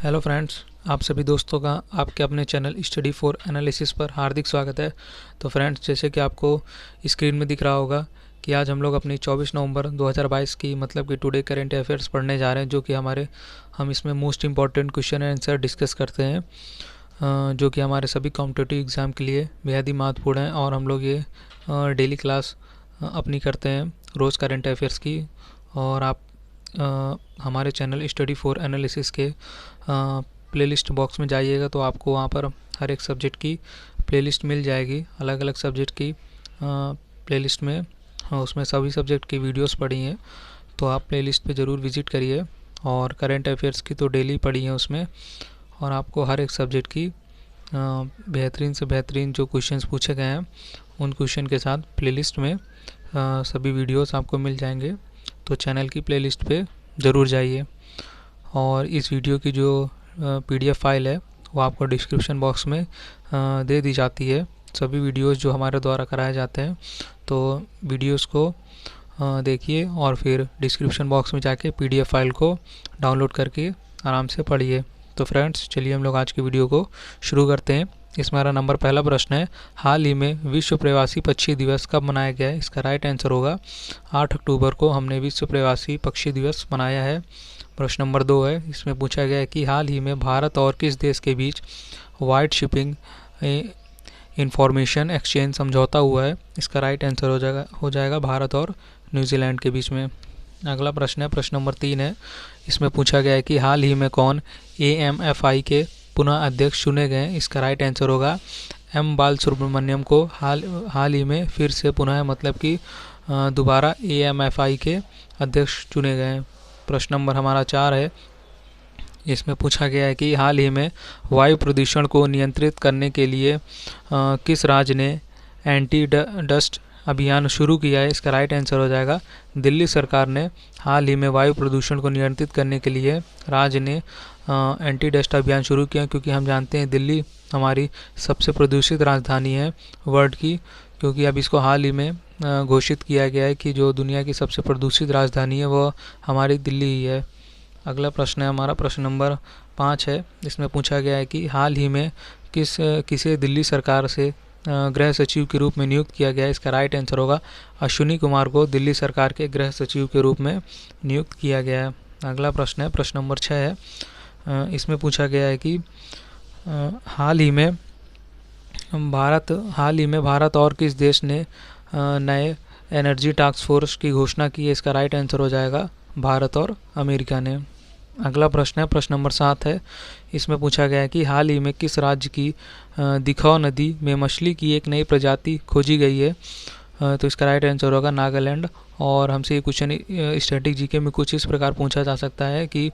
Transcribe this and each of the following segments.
Hello friends, आप सभी दोस्तों का आपके अपने चैनल स्टडी फॉर एनालिसिस पर हार्दिक स्वागत है। तो फ्रेंड्स, जैसे कि आपको स्क्रीन में दिख रहा होगा कि आज हम लोग अपनी 24 नवंबर 2022 की मतलब कि टुडे करेंट अफेयर्स पढ़ने जा रहे हैं, जो कि हम इसमें most important question and answer discuss करते हैं, जो कि हमारे सभी कॉम्पिटिटिव एग्ज़ाम के लिए बेहद ही महत्वपूर्ण है। और हम लोग ये डेली क्लास अपनी करते हैं रोज़ करेंट अफेयर्स की। और आप हमारे चैनल स्टडी फॉर एनालिसिस के प्लेलिस्ट बॉक्स में जाइएगा तो आपको वहाँ पर हर एक सब्जेक्ट की प्लेलिस्ट मिल जाएगी। अलग अलग सब्जेक्ट की प्लेलिस्ट में उसमें सभी सब्जेक्ट की वीडियोस पड़ी हैं, तो आप प्लेलिस्ट पे ज़रूर विज़िट करिए। और करेंट अफेयर्स की तो डेली पड़ी हैं उसमें, और आपको हर एक सब्जेक्ट की बेहतरीन से बेहतरीन जो क्वेश्चंस पूछे गए हैं उन क्वेश्चन के साथ प्लेलिस्ट में सभी वीडियोस आपको मिल जाएंगे। तो चैनल की प्लेलिस्ट पे ज़रूर जाइए। और इस वीडियो की जो PDF फाइल है वो आपको डिस्क्रिप्शन बॉक्स में दे दी जाती है। सभी वीडियोस जो हमारे द्वारा कराए जाते हैं, तो वीडियोस को देखिए और फिर डिस्क्रिप्शन बॉक्स में जाके PDF फाइल को डाउनलोड करके आराम से पढ़िए। तो फ्रेंड्स, चलिए हम लोग आज की वीडियो को शुरू करते हैं। इसमें हमारा नंबर पहला प्रश्न है, हाल ही में विश्व प्रवासी पक्षी दिवस कब मनाया गया है? इसका राइट आंसर होगा 8 अक्टूबर को हमने विश्व प्रवासी पक्षी दिवस मनाया है। प्रश्न नंबर 2 है, इसमें पूछा गया है कि हाल ही में भारत और किस देश के बीच वाइड शिपिंग इंफॉर्मेशन एक्सचेंज समझौता हुआ है? इसका राइट आंसर हो जाएगा भारत और न्यूजीलैंड के बीच में। अगला प्रश्न है, प्रश्न नंबर 3 है, इसमें पूछा गया है कि हाल ही में कौन AMFI के पुनः अध्यक्ष चुने गए? इसका राइट आंसर होगा M बालसुब्रमण्यम को हाल ही में फिर से पुनः मतलब कि दोबारा AMFI के अध्यक्ष चुने गए। प्रश्न नंबर हमारा 4 है, इसमें पूछा गया है कि हाल ही में वायु प्रदूषण को नियंत्रित करने के लिए किस राज्य ने एंटी डस्ट अभियान शुरू किया है? इसका राइट आंसर हो जाएगा दिल्ली सरकार ने हाल ही में वायु प्रदूषण को नियंत्रित करने के लिए राज्य ने एंटी डस्ट अभियान शुरू किया, क्योंकि हम जानते हैं दिल्ली हमारी सबसे प्रदूषित राजधानी है वर्ल्ड की, क्योंकि अब इसको हाल ही में घोषित किया गया है कि जो दुनिया की सबसे प्रदूषित राजधानी है वो हमारी दिल्ली ही है। अगला प्रश्न है हमारा, प्रश्न नंबर 5 है, इसमें पूछा गया है कि हाल ही में किसे दिल्ली सरकार से गृह सचिव के रूप में नियुक्त किया गया है? इसका राइट आंसर होगा अश्विनी कुमार को दिल्ली सरकार के गृह सचिव के रूप में नियुक्त किया गया है। अगला प्रश्न है, प्रश्न नंबर 6 है, इसमें पूछा गया है कि हाल ही में भारत और किस देश ने नए एनर्जी टास्क फोर्स की घोषणा की है? इसका राइट आंसर हो जाएगा भारत और अमेरिका ने। अगला प्रश्न है, प्रश्न नंबर 7 है, इसमें पूछा गया है कि हाल ही में किस राज्य की दिखौ नदी में मछली की एक नई प्रजाति खोजी गई है? तो इसका राइट आंसर होगा नागालैंड। और हमसे ये क्वेश्चन स्टैटिक जीके में कुछ इस प्रकार पूछा जा सकता है कि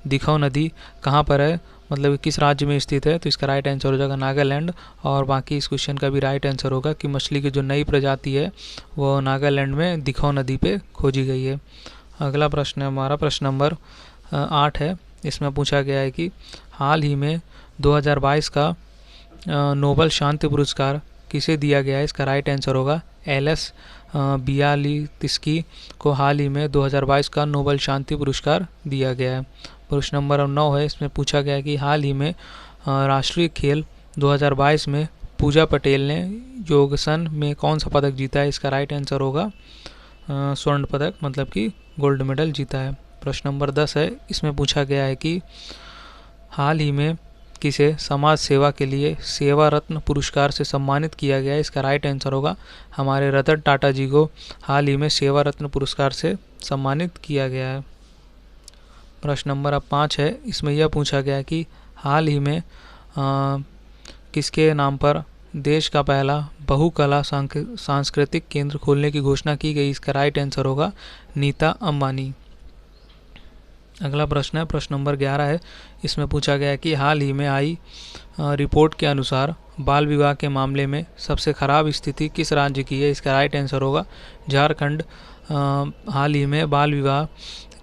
दिखौ नदी कहाँ पर है, मतलब किस राज्य में स्थित है? तो इसका राइट आंसर हो जाएगा नागालैंड। और बाकी इस क्वेश्चन का भी राइट आंसर होगा कि मछली की जो नई प्रजाति है वो नागालैंड में दिखौ नदी पे खोजी गई है। अगला प्रश्न है हमारा, प्रश्न नंबर 8 है, इसमें पूछा गया है कि हाल ही में 2022 का नोबल शांति पुरस्कार किसे दिया गया है? इसका राइट आंसर होगा LS बियालित्स्की को हाल ही में 2022 का नोबल शांति पुरस्कार दिया गया है। प्रश्न नंबर 9 है, इसमें पूछा गया है कि हाल ही में राष्ट्रीय खेल 2022 में पूजा पटेल ने योगासन में कौन सा पदक जीता है? इसका राइट आंसर होगा स्वर्ण पदक, मतलब कि गोल्ड मेडल जीता है। प्रश्न नंबर 10 है, इसमें पूछा गया है कि हाल ही में किसे समाज सेवा के लिए सेवा रत्न पुरस्कार से सम्मानित किया गया है? इसका राइट आंसर होगा हमारे रतन टाटा जी को हाल ही में सेवा रत्न पुरस्कार से सम्मानित किया गया है। प्रश्न नंबर 5 है, इसमें यह पूछा गया है कि हाल ही में किसके नाम पर देश का पहला बहुकला सांस्कृतिक केंद्र खोलने की घोषणा की गई? इसका राइट आंसर होगा नीता अंबानी। अगला प्रश्न है, प्रश्न नंबर 11 है, इसमें पूछा गया है कि हाल ही में आई रिपोर्ट के अनुसार बाल विवाह के मामले में सबसे खराब स्थिति किस राज्य की है? इसका राइट आंसर होगा झारखंड हाल ही में बाल विवाह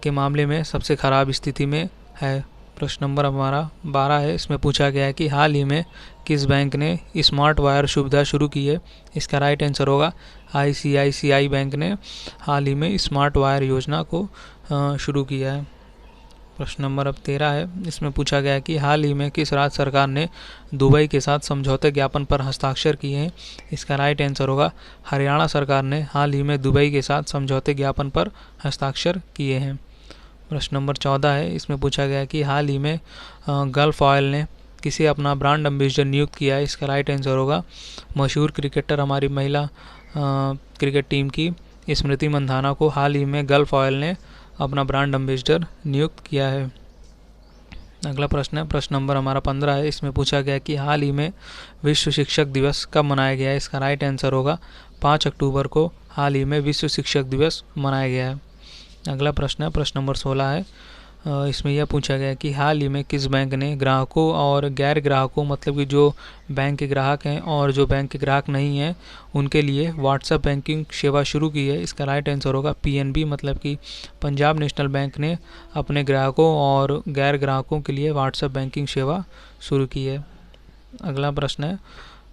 के मामले में सबसे खराब स्थिति में है। प्रश्न नंबर हमारा 12 है, इसमें पूछा गया है कि हाल ही में किस बैंक ने स्मार्ट वायर सुविधा शुरू की है? इसका राइट आंसर होगा ICICI बैंक ने हाल ही में स्मार्ट वायर योजना को शुरू किया है। प्रश्न नंबर अब 13 है। इसमें पूछा गया है कि हाल ही में किस राज्य सरकार ने दुबई के साथ समझौते ज्ञापन पर हस्ताक्षर किए हैं। इसका राइट आंसर होगा हरियाणा सरकार ने हाल ही में दुबई के साथ समझौते ज्ञापन पर हस्ताक्षर किए हैं। प्रश्न नंबर 14 है। इसमें पूछा गया है कि हाल ही में गल्फ ऑयल ने किसे अपना ब्रांड एम्बेसडर नियुक्त किया है। इसका राइट आंसर होगा मशहूर क्रिकेटर हमारी महिला क्रिकेट टीम की स्मृति मंधाना को हाल ही में गल्फ ऑयल ने अपना ब्रांड एम्बेसडर नियुक्त किया है। अगला प्रश्न है, प्रश्न नंबर हमारा 15 है। इसमें पूछा गया कि हाल ही में विश्व शिक्षक दिवस कब मनाया गया है। इसका राइट आंसर होगा 5 अक्टूबर को हाल ही में विश्व शिक्षक दिवस मनाया गया है। अगला प्रश्न है, प्रश्न नंबर 16 है। इसमें यह पूछा गया कि हाल ही में किस बैंक ने ग्राहकों और गैर ग्राहकों, मतलब कि जो बैंक के ग्राहक हैं और जो बैंक के ग्राहक नहीं हैं, उनके लिए व्हाट्सएप बैंकिंग सेवा शुरू की है। इसका राइट आंसर होगा पीएनबी, मतलब कि पंजाब नेशनल बैंक ने अपने ग्राहकों और गैर ग्राहकों के लिए व्हाट्सएप बैंकिंग सेवा शुरू की है। अगला प्रश्न है,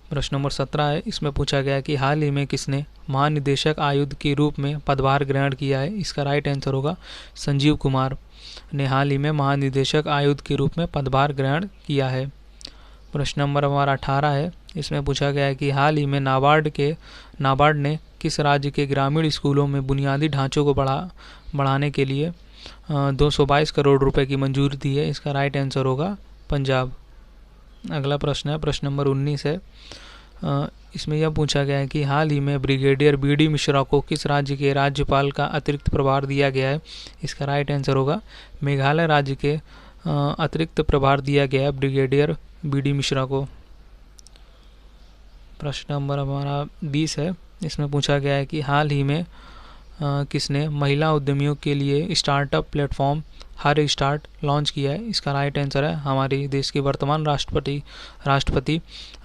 प्रश्न नंबर 17 है। इसमें पूछा गया कि हाल ही में किसने महानिदेशक आयुक्त के रूप में पदभार ग्रहण किया है। इसका राइट आंसर होगा संजीव कुमार ने हाल ही में महानिदेशक आयुक्त के रूप में पदभार ग्रहण किया है। प्रश्न नंबर हमारा 18 है। इसमें पूछा गया है कि हाल ही में नाबार्ड ने किस राज्य के ग्रामीण स्कूलों में बुनियादी ढांचों को बढ़ाने के लिए 222 करोड़ रुपए की मंजूरी दी है। इसका राइट आंसर होगा पंजाब। अगला प्रश्न है, प्रश्न नंबर 19 है। इसमें यह पूछा गया है कि हाल ही में ब्रिगेडियर बीडी मिश्रा को किस राज्य के राज्यपाल का अतिरिक्त प्रभार दिया गया है। इसका राइट आंसर होगा मेघालय राज्य के अतिरिक्त प्रभार दिया गया है ब्रिगेडियर बीडी मिश्रा को। प्रश्न नंबर हमारा 20 है। इसमें पूछा गया है कि हाल ही में किसने महिला उद्यमियों के लिए स्टार्टअप प्लेटफॉर्म हर स्टार्ट लॉन्च किया है। इसका राइट आंसर है हमारे देश की वर्तमान राष्ट्रपति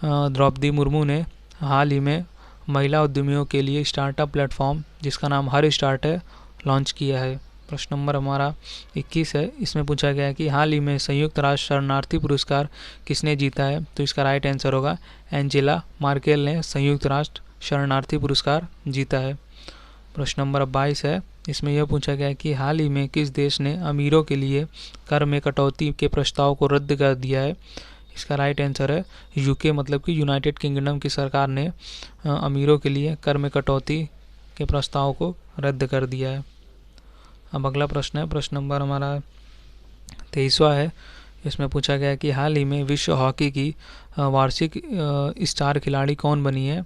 द्रौपदी मुर्मू ने हाल ही में महिला उद्यमियों के लिए स्टार्टअप प्लेटफॉर्म जिसका नाम हर स्टार्ट है लॉन्च किया है। प्रश्न नंबर हमारा 21 है। इसमें पूछा गया है कि हाल ही में संयुक्त राष्ट्र शरणार्थी पुरस्कार किसने जीता है। तो इसका राइट आंसर होगा एंजेला मार्केल ने संयुक्त राष्ट्र शरणार्थी पुरस्कार जीता है। प्रश्न नंबर 22 है। इसमें यह पूछा गया है कि हाल ही में किस देश ने अमीरों के लिए कर में कटौती के प्रस्ताव को रद्द कर दिया है। इसका राइट आंसर है यूके, मतलब कि यूनाइटेड किंगडम की सरकार ने अमीरों के लिए कर में कटौती के प्रस्ताव को रद्द कर दिया है। अब अगला प्रश्न है, प्रश्न नंबर हमारा 23वां है। इसमें पूछा गया है कि हाल ही में विश्व हॉकी की वार्षिक स्टार खिलाड़ी कौन बनी है।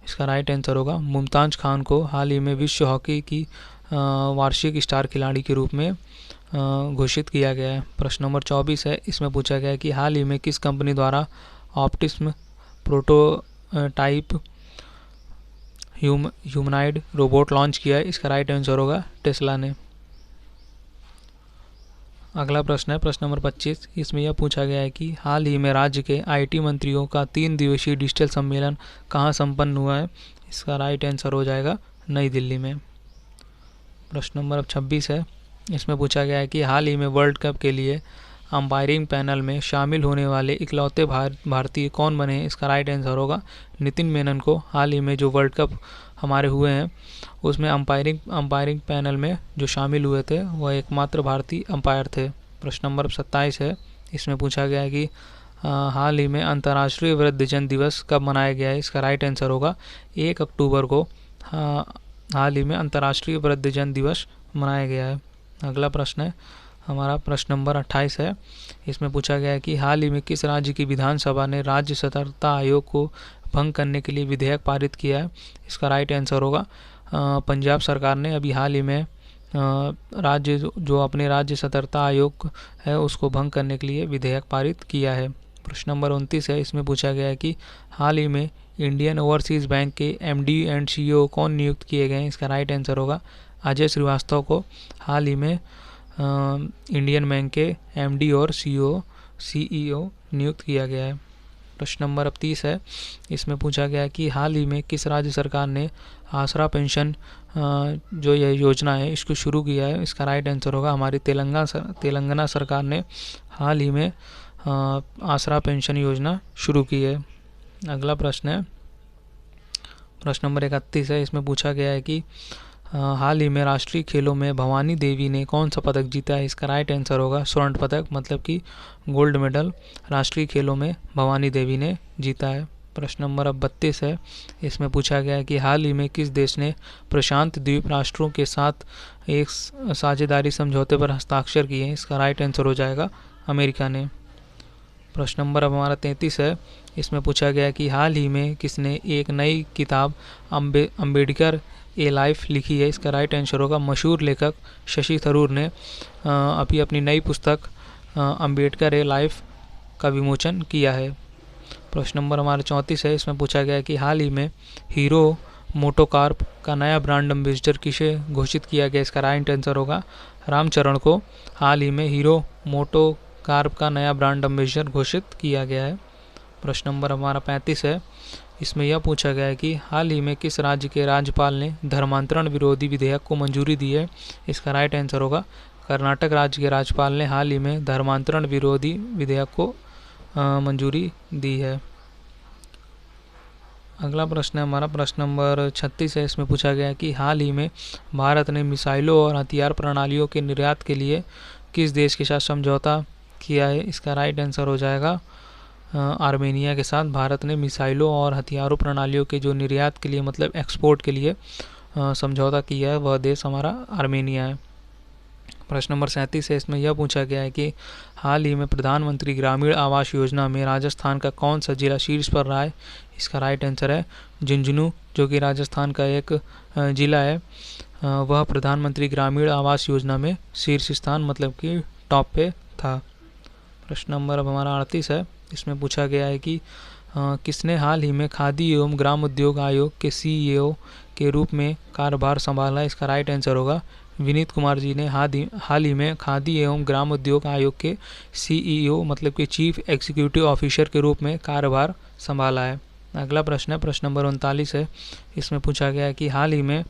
इसका राइट आंसर होगा मुमताज खान को हाल ही में विश्व हॉकी की वार्षिक स्टार खिलाड़ी के रूप में घोषित किया गया है। प्रश्न नंबर 24 है। इसमें पूछा गया है कि हाल ही में किस कंपनी द्वारा ऑप्टिस्म प्रोटोटाइप ह्यूमनाइड रोबोट लॉन्च किया है। इसका राइट आंसर होगा टेस्ला ने। अगला प्रश्न है, प्रश्न नंबर 25। इसमें यह पूछा गया है कि हाल ही में राज्य के आईटी मंत्रियों का 3 दिवसीय डिजिटल सम्मेलन कहाँ संपन्न हुआ है। इसका राइट आंसर हो जाएगा नई दिल्ली में। प्रश्न नंबर 26 है। इसमें पूछा गया है कि हाल ही में वर्ल्ड कप के लिए अंपायरिंग पैनल में शामिल होने वाले इकलौते भारतीय कौन बने हैं। इसका राइट आंसर होगा नितिन मेनन को हाल ही में जो वर्ल्ड कप हमारे हुए हैं उसमें अंपायरिंग पैनल में जो शामिल हुए थे वह एकमात्र भारतीय अंपायर थे। प्रश्न नंबर 27 है। इसमें पूछा गया है कि हाल ही में अंतर्राष्ट्रीय वृद्धजन दिवस कब मनाया गया है। इसका राइट आंसर होगा 1 अक्टूबर को हाल ही में अंतर्राष्ट्रीय वृद्धजन दिवस मनाया गया है। अगला प्रश्न है हमारा प्रश्न नंबर 28 है। इसमें पूछा गया है कि हाल ही में किस राज्य की विधानसभा ने राज्य सतर्कता आयोग को भंग करने के लिए विधेयक पारित किया है। इसका राइट आंसर होगा पंजाब सरकार ने अभी हाल ही में राज्य जो अपने राज्य सतर्कता आयोग है उसको भंग करने के लिए विधेयक पारित किया है। प्रश्न नंबर 29 है। इसमें पूछा गया है कि हाल ही में इंडियन ओवरसीज़ बैंक के एमडी एंड सीईओ कौन नियुक्त किए गए हैं। इसका राइट आंसर होगा अजय श्रीवास्तव को हाल ही में इंडियन बैंक के एमडी और सीईओ नियुक्त किया गया है। प्रश्न नंबर 30 है। इसमें पूछा गया है कि हाल ही में किस राज्य सरकार ने आसरा पेंशन जो यह योजना है इसको शुरू किया है। इसका राइट आंसर होगा हमारी तेलंगाना सरकार ने हाल ही में आसरा पेंशन योजना शुरू की है। अगला प्रश्न है प्रश्न नंबर 31 है। इसमें पूछा गया है कि हाल ही में राष्ट्रीय खेलों में भवानी देवी ने कौन सा पदक जीता है? इसका राइट आंसर होगा स्वर्ण पदक, मतलब कि गोल्ड मेडल राष्ट्रीय खेलों में भवानी देवी ने जीता है। प्रश्न नंबर अब 32 है। इसमें पूछा गया है कि हाल ही में किस देश ने प्रशांत द्वीप राष्ट्रों के साथ एक साझेदारी समझौते पर हस्ताक्षर किए हैं? इसका राइट आंसर हो जाएगा अमेरिका ने। प्रश्न नंबर अब हमारा 33 है। इसमें पूछा गया है कि हाल ही में किसने एक नई किताब अम्बेडकर ए लाइफ लिखी है? इसका राइट आंसर होगा मशहूर लेखक शशि थरूर ने अभी अपनी नई पुस्तक अम्बेडकर ए लाइफ का विमोचन किया है। प्रश्न नंबर हमारा 34 है। इसमें पूछा गया है कि हाल ही में हीरो मोटोकॉर्प का नया ब्रांड एम्बेसडर किसे घोषित किया गया? इसका राइट आंसर होगा रामचरण को हाल ही में हीरो मोटोकॉर्प का नया ब्रांड एम्बेसडर घोषित किया गया है। प्रश्न नंबर हमारा 35 है। इसमें यह पूछा गया है कि हाल ही में किस राज्य के राज्यपाल ने धर्मांतरण विरोधी विधेयक को मंजूरी दी है? इसका राइट आंसर होगा कर्नाटक राज्य के राज्यपाल ने हाल ही में धर्मांतरण विरोधी विधेयक को मंजूरी दी है। अगला प्रश्न है हमारा प्रश्न नंबर 36 है। इसमें पूछा गया है कि हाल ही में भारत ने मिसाइलों और हथियार प्रणालियों के निर्यात के लिए किस देश के साथ समझौता किया है? इसका राइट आंसर हो जाएगा आर्मेनिया के साथ। भारत ने मिसाइलों और हथियारों प्रणालियों के जो निर्यात के लिए मतलब एक्सपोर्ट के लिए समझौता किया है वह देश हमारा आर्मेनिया है। प्रश्न नंबर 37 है। इसमें यह पूछा गया है कि हाल ही में प्रधानमंत्री ग्रामीण आवास योजना में राजस्थान का कौन सा जिला शीर्ष पर रहा है? इसका राइट आंसर है झुंझुनू, जो कि राजस्थान का एक जिला है। वह प्रधानमंत्री ग्रामीण आवास योजना में शीर्ष स्थान मतलब कि टॉप पे था। प्रश्न नंबर अब हमारा 38 है। इसमें पूछा गया है कि किसने हाल ही में खादी एवं ग्राम उद्योग आयोग के CEO के रूप में कार्यभार संभाला? इसका राइट आंसर होगा विनीत कुमार जी ने हाल ही में खादी एवं ग्राम उद्योग आयोग के CEO मतलब कि चीफ एग्जीक्यूटिव ऑफिसर के रूप में कार्यभार संभाला है। अगला प्रश्न है प्रश्न नंबर 39 है। इसमें पूछा गया है कि हाल ही में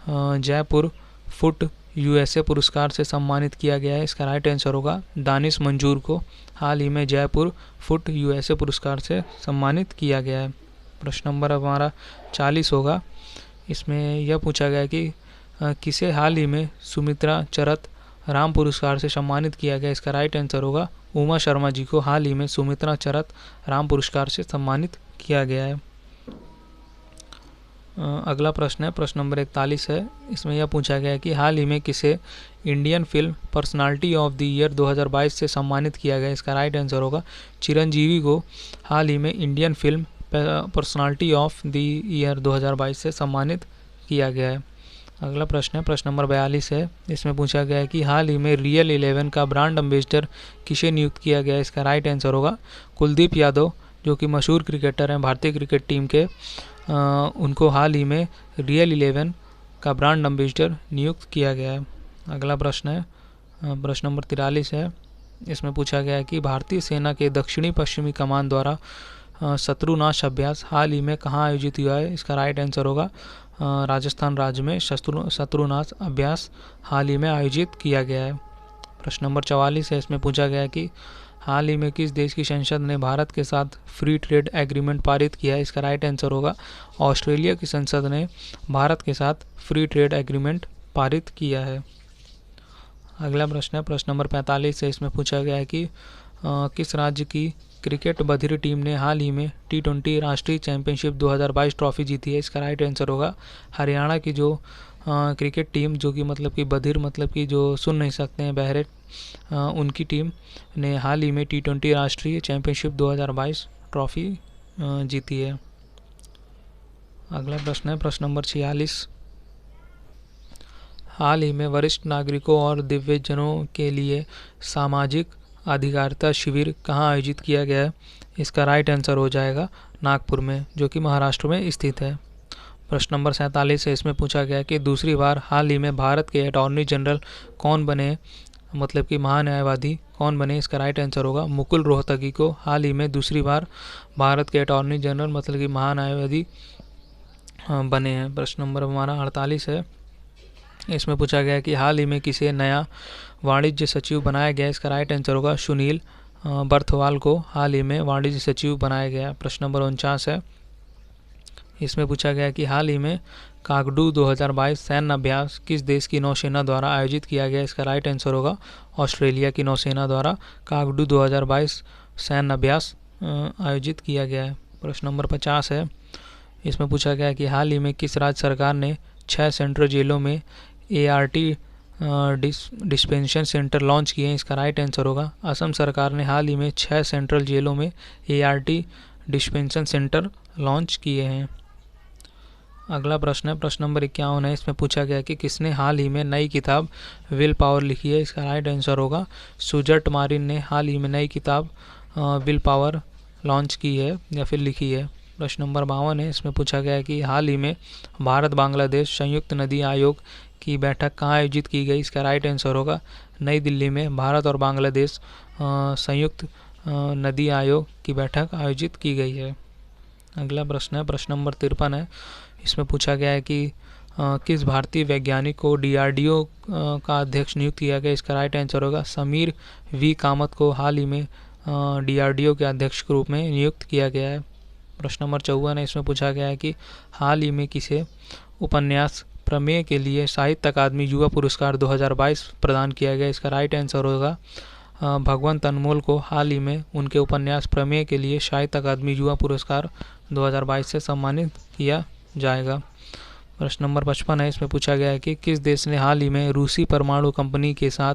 जयपुर फुट USA पुरस्कार से सम्मानित किया गया है। इसका राइट आंसर होगा दानिश मंजूर को हाल ही में जयपुर फुट USA पुरस्कार से सम्मानित किया गया है। प्रश्न नंबर अब हमारा 40 होगा। इसमें यह पूछा गया है कि किसे हाल ही में सुमित्रा चरत राम पुरस्कार से सम्मानित किया गया? इसका राइट आंसर होगा उमा शर्मा जी को हाल ही में सुमित्रा चरत राम पुरस्कार से सम्मानित किया गया है। अगला प्रश्न है प्रश्न नंबर 41 है। इसमें यह पूछा गया है कि हाल ही में किसे Indian film personality of the year 2022 से सम्मानित किया गया? इसका राइट आंसर होगा चिरंजीवी को हाल ही में Indian film personality of the year 2022 से सम्मानित किया गया है। अगला प्रश्न है प्रश्न नंबर 42 है। इसमें पूछा गया है कि हाल ही में रियल 11 का ब्रांड एम्बेसडर किसे नियुक्त किया गया? इसका राइट आंसर होगा कुलदीप यादव, जो कि मशहूर क्रिकेटर हैं भारतीय क्रिकेट टीम के। उनको हाल ही में रियल 11 का ब्रांड एम्बेसडर नियुक्त किया गया है। अगला प्रश्न है प्रश्न नंबर 43 है। इसमें पूछा गया है कि भारतीय सेना के दक्षिणी पश्चिमी कमान द्वारा शत्रुनाश अभ्यास हाल ही में कहाँ आयोजित हुआ है? इसका राइट आंसर होगा राजस्थान राज्य में शत्रुनाश अभ्यास हाल ही में आयोजित किया गया है। प्रश्न नंबर 44 है। इसमें पूछा गया है कि हाल ही में किस देश की संसद ने भारत के साथ फ्री ट्रेड एग्रीमेंट पारित किया है? इसका राइट आंसर होगा ऑस्ट्रेलिया की संसद ने भारत के साथ फ्री ट्रेड एग्रीमेंट पारित किया है। अगला प्रश्न है प्रश्न नंबर 45 है। इसमें पूछा गया है कि किस राज्य की क्रिकेट बधिर टीम ने हाल ही में T20 राष्ट्रीय चैंपियनशिप 2022 ट्रॉफी जीती है? इसका राइट आंसर होगा हरियाणा की जो क्रिकेट टीम, जो कि मतलब कि बधिर मतलब कि जो सुन नहीं सकते हैं, बहरे, उनकी टीम ने हाल ही में T20 राष्ट्रीय चैंपियनशिप 2022 ट्रॉफी जीती है। अगला प्रश्न है प्रश्न नंबर 46। हाल ही में वरिष्ठ नागरिकों और दिव्यांगजनों के लिए सामाजिक अधिकारिता शिविर कहाँ आयोजित किया गया है? इसका राइट आंसर हो जाएगा नागपुर में, जो कि महाराष्ट्र में स्थित है। प्रश्न नंबर 47 है। इसमें पूछा गया कि दूसरी बार हाल ही में भारत के अटॉर्नी जनरल कौन बने, मतलब कि महान्यायवादी कौन बने? इसका राइट आंसर होगा मुकुल रोहतगी को हाल ही में दूसरी बार भारत के अटॉर्नी जनरल मतलब कि महान्यायवादी बने हैं। प्रश्न नंबर हमारा 48 है। इसमें पूछा गया कि हाल ही में किसे नया वाणिज्य सचिव बनाया गया? इसका राइट आंसर होगा सुनील बर्थवाल को हाल ही में वाणिज्य सचिव बनाया गया। प्रश्न नंबर 49 है। इसमें पूछा गया कि हाल ही में कागडू 2022 सैन्य अभ्यास किस देश की नौसेना द्वारा आयोजित किया गया। इसका राइट आंसर होगा ऑस्ट्रेलिया की नौसेना द्वारा कागडू 2022 सैन्य अभ्यास आयोजित किया गया है। प्रश्न नंबर 50 है। इसमें पूछा गया कि हाल ही में किस राज्य सरकार ने 6 सेंट्रल जेलों में ART डिस्पेंशन सेंटर लॉन्च किए हैं। इसका राइट आंसर होगा असम सरकार ने हाल ही में 6 सेंट्रल जेलों में ART डिस्पेंशन सेंटर लॉन्च किए हैं। अगला प्रश्न है प्रश्न नंबर 51 है। इसमें पूछा गया कि किसने हाल ही में नई किताब विल पावर लिखी है। इसका राइट आंसर होगा सुजट मारिन ने हाल ही में नई किताब विल पावर लॉन्च की है या फिर लिखी है। प्रश्न नंबर 52 है। इसमें पूछा गया है कि हाल ही में भारत बांग्लादेश संयुक्त नदी आयोग की बैठक कहाँ आयोजित की गई। इसका राइट आंसर होगा नई दिल्ली में भारत और बांग्लादेश संयुक्त नदी आयोग की बैठक आयोजित की गई है। अगला प्रश्न है प्रश्न नंबर 53 है। इसमें पूछा गया है कि किस भारतीय वैज्ञानिक को DRDO का अध्यक्ष नियुक्त किया गया। इसका राइट आंसर होगा समीर V कामत को हाल ही में DRDO के अध्यक्ष के रूप में नियुक्त किया गया है। प्रश्न नंबर 54 है। इसमें पूछा गया है कि हाल ही में किसे उपन्यास प्रमेय के लिए साहित्य अकादमी युवा पुरस्कार 2022 प्रदान किया गया। इसका राइट आंसर होगा भगवंत अनमोल को हाल ही में उनके उपन्यास प्रमेय के लिए साहित्य अकादमी युवा पुरस्कार 2022 से सम्मानित किया जाएगा। प्रश्न नंबर 55 है। इसमें पूछा गया है कि किस देश ने हाल ही में रूसी परमाणु कंपनी के साथ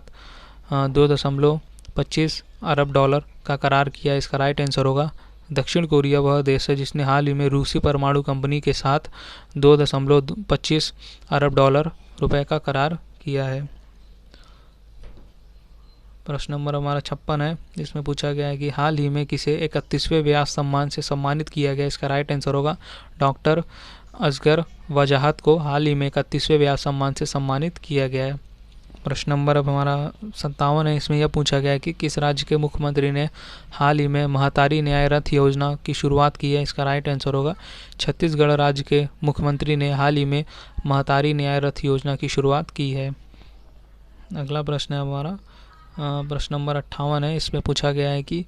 2.25 अरब डॉलर का करार किया। इसका राइट आंसर होगा दक्षिण कोरिया वह देश है जिसने हाल ही में रूसी परमाणु कंपनी के साथ 2.25 अरब डॉलर रुपए का करार किया है। प्रश्न नंबर हमारा 56 है। इसमें पूछा गया है कि हाल ही में किसे 31वें व्यास सम्मान से सम्मानित किया गया। इसका राइट आंसर होगा डॉक्टर असगर वजाहत को हाल ही में 31वें व्यास सम्मान से सम्मानित किया गया है। प्रश्न नंबर अब हमारा 57 है। इसमें यह पूछा गया है कि किस राज्य के मुख्यमंत्री ने हाल ही में महतारी न्याय रथ योजना की शुरुआत की है। इसका राइट आंसर होगा छत्तीसगढ़ राज्य के मुख्यमंत्री ने हाल ही में महतारी न्याय रथ योजना की शुरुआत की है। अगला प्रश्न है हमारा प्रश्न नंबर 58 है। इसमें पूछा गया है कि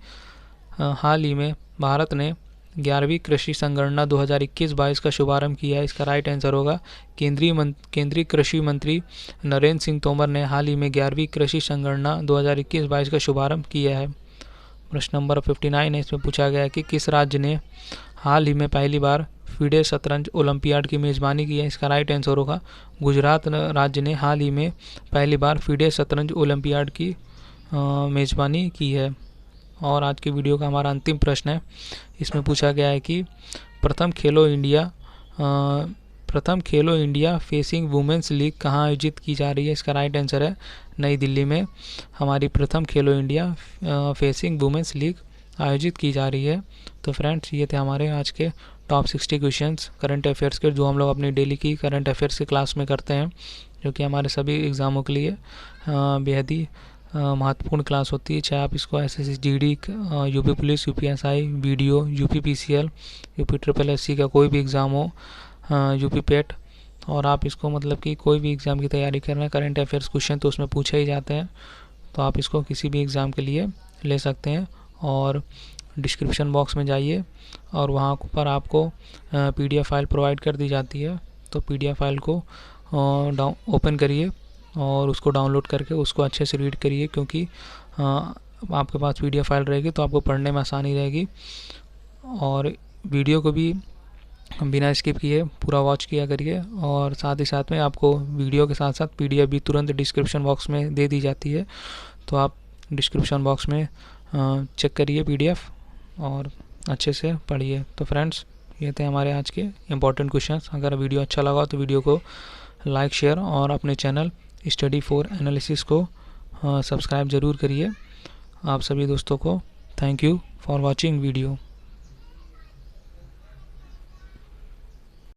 हाल ही में भारत ने 11वीं कृषि संगणना 2021-22 का शुभारंभ किया है। इसका राइट आंसर होगा केंद्रीय कृषि मंत्री नरेंद्र सिंह तोमर ने हाल ही में 11वीं कृषि संगणना 2021-22 का शुभारंभ किया है। प्रश्न नंबर 59 है। इसमें पूछा गया है कि किस राज्य ने हाल ही में पहली बार FIDE शतरंज ओलंपियाड की मेज़बानी की है। इसका राइट आंसर होगा गुजरात राज्य ने हाल ही में पहली बार FIDE शतरंज ओलंपियाड की मेज़बानी की है। और आज की वीडियो का हमारा अंतिम प्रश्न है। इसमें पूछा गया है कि प्रथम खेलो इंडिया फेसिंग वुमेन्स लीग कहाँ आयोजित की जा रही है। इसका राइट आंसर है नई दिल्ली में हमारी प्रथम खेलो इंडिया फेसिंग वुमेन्स लीग आयोजित की जा रही है। तो फ्रेंड्स ये थे हमारे आज के टॉप 60 क्वेश्चंस करंट अफेयर्स के जो हम लोग अपनी डेली की करंट अफेयर्स की क्लास में करते हैं, जो कि हमारे सभी एग्ज़ामों के लिए बेहद ही महत्वपूर्ण क्लास होती है। चाहे आप इसको SSC GD UP police UPSI video UP PCL UP SSSC का कोई भी एग्ज़ाम हो UP PET और आप इसको मतलब कि कोई भी एग्ज़ाम की तैयारी कर रहे हैं करंट अफेयर्स क्वेश्चन तो उसमें पूछे ही जाते हैं। तो आप इसको किसी भी एग्ज़ाम के लिए ले सकते हैं और डिस्क्रिप्शन बॉक्स में जाइए और वहाँ पर आपको PDF फाइल प्रोवाइड कर दी जाती है। तो PDF फाइल को ओपन करिए और उसको डाउनलोड करके उसको अच्छे से रीड करिए, क्योंकि आपके पास PDF फाइल रहेगी तो आपको पढ़ने में आसानी रहेगी। और वीडियो को भी बिना स्किप किए पूरा वॉच किया करिए और साथ ही साथ में आपको वीडियो के साथ साथ PDF भी तुरंत डिस्क्रिप्शन बॉक्स में दे दी जाती है। तो आप डिस्क्रिप्शन बॉक्स में चेक करिए PDF और अच्छे से पढ़िए। तो फ्रेंड्स ये थे हमारे आज के इम्पोर्टेंट क्वेश्चंस। अगर वीडियो अच्छा लगा तो वीडियो को लाइक शेयर और अपने चैनल स्टडी फॉर एनालिसिस को सब्सक्राइब ज़रूर करिए। आप सभी दोस्तों को thank you for watching video.